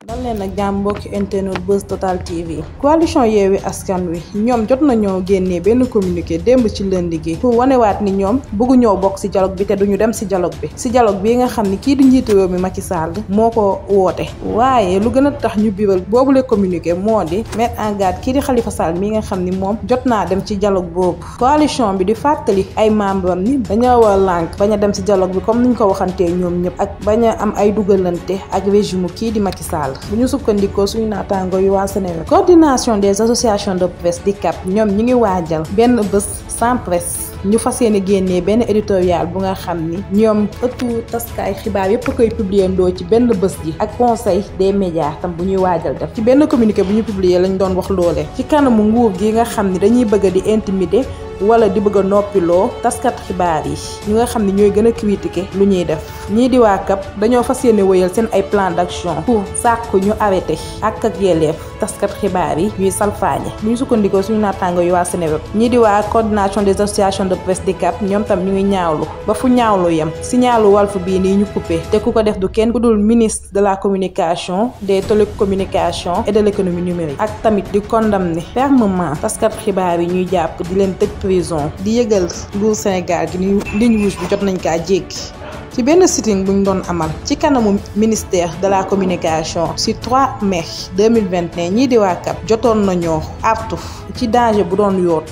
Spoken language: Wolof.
dal leen ak jàmm mbokki internet Buzz Total TV coalition Yewwi Askan Wi ñoom jot nañoo génnee benn communiqué démb ci lundi gi pour wanewaat ni ñoom bëggu ñoo bokk ci dialogue bi te duñu dem ci dialogue bi nga xam ni kii di njiitu réew mi Macky Sall moo ko woote. waaye lu gën a tax ñu biral boobule communiqué moo di mettre en garde kii di Khalifa Sall mi nga xam ni moom jot naa dem ci dialogue boobu. coalition bi di fàttali ay membre am ni dañoo war a lànk bañ a dem ci dialogue bi comme niñ ko waxantee ñoom ñëpp ak bañ a am ay dugalante ak régime kii di Macky Sall. bu ñu sukkandikoo suñu naataango yu waa Sénégal coordination des associations de presse di CAP ñoom ñi ngi waajal benn bés sans presse ñu fas yéene génnee benn éditorial bu nga xam ni ñoom ëttu taskaay xibaar yépp koy publier ndoo ci benn bés ji ak conseil des médias tam bu ñuy waajal def ci benn communiqué bu ñu publier lañ doon wax loolee ci kanamu nguur gi nga xam ni dañuy bëgg di intimider wala di bëgg a noppiloo taskat xibaar yi ñi nga xam ne ñooy gën a critiquer lu ñuy def ñii di waa CAP dañoo fas yéene wëyal seen ay plan d'action pour sàkku ñu arrêté ak yelleef taskat xibaar yi ñuy salfaañe bu ñu sukkandikoo suñu naataango yu waa Sénégal ñii di waa coordination des associations de presse di CAP ñoom tam ñu ngi ñaawlu ba fu ñaawlu yem signalu Walf bii nii ñu coupé te ku ko def du kenn ku dul ministre de la communication des télécommunications et de l'économie numérique ak tamit di condamner fermement taskat xibaar yi ñuy jàpp di leen tëj prison di yëgal nguur Sénégal gi ni ligne rouge bi jot nañ kaa jéggi ci benn sitting buñ doon amal ci kanamu ministère de la communication ci 3 mai 2021 ñii di waa CAP jotoon nañoo artu ci danger bu doon yoot